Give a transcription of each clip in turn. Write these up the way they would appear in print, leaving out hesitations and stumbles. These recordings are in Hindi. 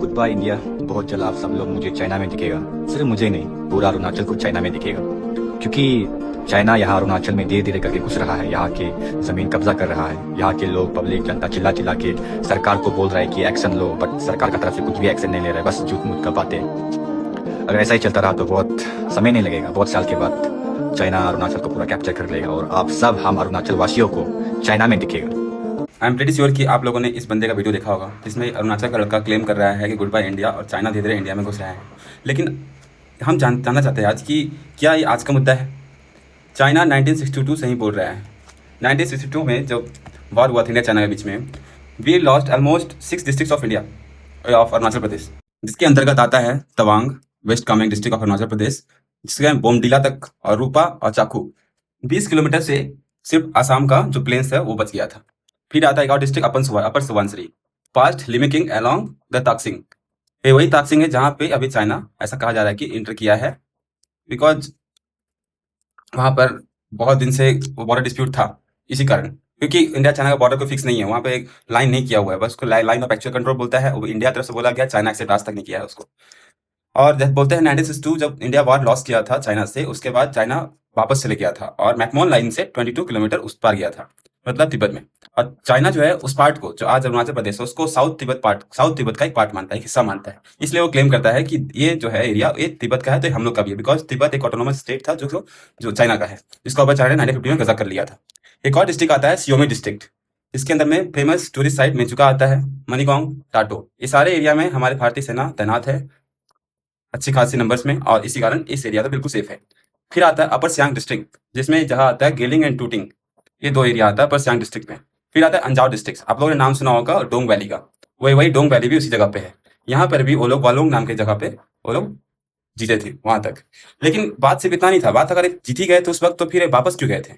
गुड बाय इंडिया बहुत जल्द आप सब लोग मुझे चाइना में दिखेगा। सिर्फ मुझे नहीं, पूरा अरुणाचल को चाइना में दिखेगा, क्योंकि चाइना यहाँ अरुणाचल में धीरे धीरे करके घुस रहा है। यहाँ के जमीन कब्जा कर रहा है। यहाँ के लोग, पब्लिक, जनता चिल्ला चिल्ला के सरकार को बोल रहा है कि एक्शन लो, बट सरकार का तरफ से कुछ भी एक्शन नहीं ले रहा है, बस झूठ मूठ का बातें। अगर ऐसा ही चलता रहा तो बहुत समय नहीं लगेगा, बहुत साल के बाद चाइना अरुणाचल को पूरा कैप्चर कर लेगा और आप सब, हम अरुणाचल वासियों को चाइना में दिखेगा। आई एम प्रीटी श्योर कि आप लोगों ने इस बंदे का वीडियो देखा होगा जिसमें अरुणाचल का लड़का क्लेम कर रहा है कि गुड बाय इंडिया और चाइना धीरे धीरे इंडिया में घुस रहा है। लेकिन हम जानना चाहते हैं आज कि क्या ये आज का मुद्दा है। चाइना 1962 से ही बोल रहा है। 1962 में जब वॉर हुआ था इंडिया चाइना के बीच में, we lost almost 6 districts of India of Arunachal Pradesh, जिसके अंतर्गत आता है Tawang, west Kameng district of Arunachal Pradesh, जिसके बोमडिला तक और रूपा और चाकू 20 किलोमीटर से सिर्फ आसाम का जो प्लेन्स है वो बच गया था। फिर आता है एक और district upper Subansiri, past Limeking along the Taksing. ये वही ताकसिंग है जहाँ पे अभी चाइना ऐसा कहा जा रहा है कि इंटर किया है, बिकॉज वहाँ पर बहुत दिन से बॉर्डर डिस्प्यूट था। इसी कारण, क्योंकि इंडिया चाइना का बॉर्डर को फिक्स नहीं है, वहाँ पे एक लाइन नहीं किया हुआ है, बस उसको लाइन ऑफ एक्चुअल कंट्रोल बोलता है। वो इंडिया तरफ से बोला गया, चाइना एक्सेप्ट आज तक नहीं किया है उसको। और जब बोलते हैं 1962 जब इंडिया वॉर लॉस किया था चाइना से, उसके बाद चाइना वापस चले गया था और मैकमोहन लाइन से 22 किलोमीटर उस पार गया था, मतलब तिब्बत में। और चाइना जो है उस पार्ट को, जो आज अरुणाचल प्रदेश है, उसको साउथ तिब्बत का एक पार्ट मानता है, हिस्सा मानता है। इसलिए वो क्लेम करता है कि ये जो है एरिया ये तिब्बत का है, तो हम लोग का भी है, बिकॉज तिब्बत एक ऑटोनोमस स्टेट था जो चाइना का है, जिसका ऊपर चाइना ने 1950 में कब्जा कर लिया था। एक और डिस्ट्रिक्ट आता है सियोमी डिस्ट्रिक्ट, इसके अंदर में फेमस टूरिस्ट साइट मेचुका आता है, मनीकॉन्ग, टाटो। ये सारे एरिया में हमारे भारतीय सेना तैनात है अच्छी खासी नंबर्स में, और इसी कारण इस एरिया तो बिल्कुल सेफ है। फिर आता है अपर सियांग डिस्ट्रिक्ट, जिसमें जहाँ आता है गेलिंग एंड टूटिंग, ये 2 एरिया आता है अपर सियांग डिस्ट्रिक्ट में। फिर आता है अंजाव डिस्ट्रिक्ट, आप लोगों ने नाम सुना होगा डोंग वैली का, वही डोंग वैली भी उसी जगह पे है। यहाँ पर भी वो लोग वालोंग नाम की जगह पे वो लोग जीते थे वहां तक। लेकिन बात सिर्फ इतना नहीं था, बात अगर जीत ही गए तो उस वक्त तो फिर वापस क्यों गए थे?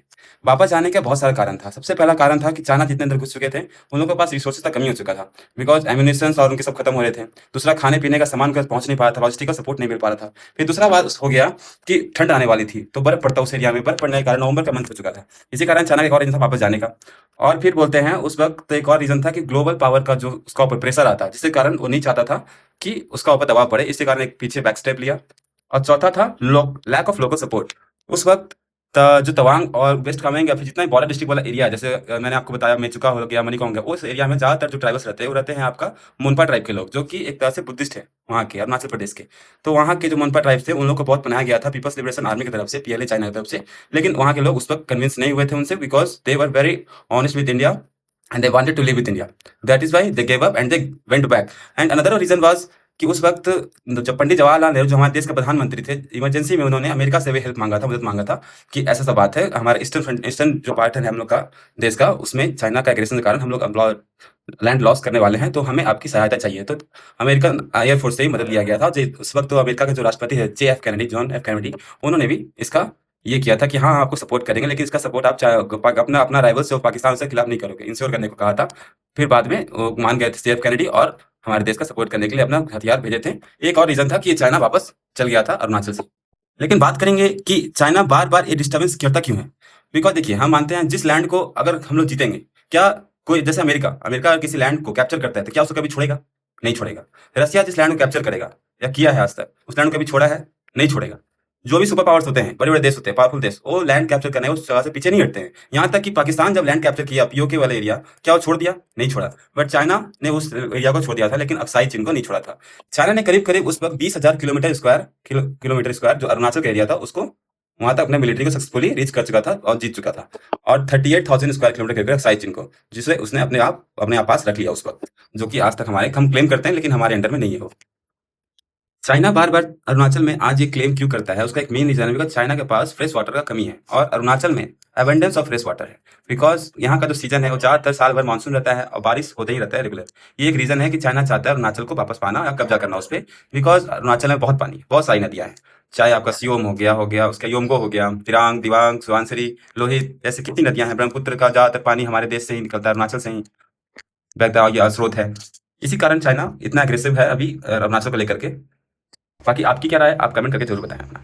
वापस जाने का बहुत सारा कारण था। सबसे पहला कारण था कि चाइना जितने अंदर घुस चुके थे उन लोगों के पास रिसोर्सेज का कमी हो चुका था, बिकॉज एम्यूनिशन और उनके सब खत्म हो रहे थे। दूसरा, खाने पीने का सामान पहुंच नहीं पा रहा था, लॉजिस्टिक का सपोर्ट नहीं मिल पा रहा था। फिर दूसरा बात हो गया कि ठंड आने वाली थी, तो बर्फ पड़ता उस एरिया में, बर्फ पड़ने के कारण नवंबर का मंथ हो चुका था। इसी कारण चाइना का एक और रीजन था वापस जाने का। और फिर बोलते हैं उस वक्त एक और रीजन था कि ग्लोबल पावर का जो उसका ऊपर प्रेशर आता, जिसके कारण वो नहीं चाहता था कि उसका ऊपर दबाव पड़े, इसी कारण एक पीछे बैक स्टेप लिया। और चौथा था लैक ऑफ लोकल सपोर्ट। उस वक्त जो तवांग और वेस्ट कामेंग या फिर जितना भी बॉर्डर डिस्ट्रिक्ट वाला एरिया है, जैसे मैंने आपको बताया मेचुका हो गया, मनीकॉन्ग है, उस एरिया में ज्यादातर जो ट्राइबल्स रहते हैं वो रहते हैं आपका मोनपा ट्राइब के लोग, जो कि एक तरह से बुद्धिस्ट है वहाँ के, अरुणाचल प्रदेश के। तो वहाँ के जो मोनपा ट्राइब्स थे उन लोग को बहुत बनाया गया था पीपल्स लिबरेशन आर्मी की तरफ से, पीएलए चाइना की तरफ से। लेकिन वहाँ के लोग उस वक्त कन्विंस नहीं हुए थे उनसे, because they were very honest with India and they wanted to live with India. That is why they gave up and they went back. And another reason was कि उस वक्त जब पंडित जवाहरलाल नेहरू जो हमारे देश के प्रधानमंत्री थे, इमरजेंसी में उन्होंने अमेरिका से भी हेल्प मांगा था, मदद मांगा था कि ऐसा सब बात है, हमारे ईस्टर्न जो पार्ट है हम लोग का देश का, उसमें चाइना का एग्रेशन के कारण हम लोग लैंड लॉस करने वाले हैं, तो हमें आपकी सहायता चाहिए। तो अमेरिकन एयरफोर्स से ही मदद लिया गया था। उस वक्त तो अमेरिका के जो राष्ट्रपति है जॉन एफ कैनेडी, उन्होंने भी इसका ये किया था कि हाँ आपको सपोर्ट करेंगे, लेकिन इसका सपोर्ट आप अपना राइवल से पाकिस्तान से खिलाफ नहीं करोगे, इंश्योर करने को कहा था। फिर बाद में वो मान गए थे सीएफ कैनेडी और हमारे देश का सपोर्ट करने के लिए अपना हथियार भेजे थे। एक और रीजन था कि चाइना वापस चल गया था अरुणाचल से। लेकिन बात करेंगे कि चाइना बार बार ये डिस्टर्बेंस करता क्यों है। बिकॉज देखिए, हम मानते हैं जिस लैंड को अगर हम लोग जीतेंगे, क्या कोई, जैसे अमेरिका किसी लैंड को कैप्चर करता है तो क्या उसको कभी छोड़ेगा? नहीं छोड़ेगा। रसिया जिस लैंड को कैप्चर करेगा या किया है आज तक, उस लैंड को कभी छोड़ा है? नहीं छोड़ेगा। जो भी सुपर पावर्स होते हैं, बड़े बड़े देश होते हैं, पावरफुल देश, वो लैंड कैप्चर करने उस जगह से पीछे नहीं हटते हैं। यहाँ तक कि पाकिस्तान जब लैंड कैप्चर किया पीओके वाला एरिया, क्या वो छोड़ दिया? नहीं छोड़ा। बट चाइना ने उस एरिया को छोड़ दिया था, लेकिन अक्साई चीन को नहीं छोड़ा था। चाइना ने करीब करीब उस वक्त 20,000 किलोमीटर स्क्वायर जो अरुणाचल का एरिया था, उसको वहां तक अपने मिलिट्री को सक्सेसफुली रीच कर चुका था और जीत चुका था। और 38,000 स्क्वायर किलोमीटर करीब अक्साई चीन को, जिसे उसने अपने आप पास रख लिया उस वक्त, जो कि आज तक हम क्लेम करते हैं, लेकिन हमारे अंडर में नहीं है वो। चाइना बार बार अरुणाचल में आज ये क्लेम क्यों करता है, उसका एक मेन रीजन है बिकॉज चाइना के पास फ्रेश वाटर का कमी है और अरुणाचल में एबंडेंस ऑफ फ्रेश वाटर है। बिकॉज यहाँ का जो सीजन है वो ज्यादातर साल भर मानसून रहता है और बारिश होते ही रहता है रेगुलर। ये एक रीजन है कि चाइना चाहता है अरुणाचल को वापस पाना या कब्जा करना उस पर, बिकॉज अरुणाचल में बहुत पानी, बहुत सारी नदियां हैं। चाहे आपका सियोम हो गया उसका योमगो हो गया, तिरांग, दिवांग, सुबनसिरी, लोहित, ऐसे कितनी नदियां हैं। ब्रह्मपुत्र का ज्यादातर पानी हमारे देश से ही निकलता है, अरुणाचल से ही बहता हुआ ये स्रोत है। इसी कारण चाइना इतना एग्रेसिव है अभी अरुणाचल को लेकर के। बाकी आपकी क्या राय है, आप कमेंट करके जरूर बताएं अपना।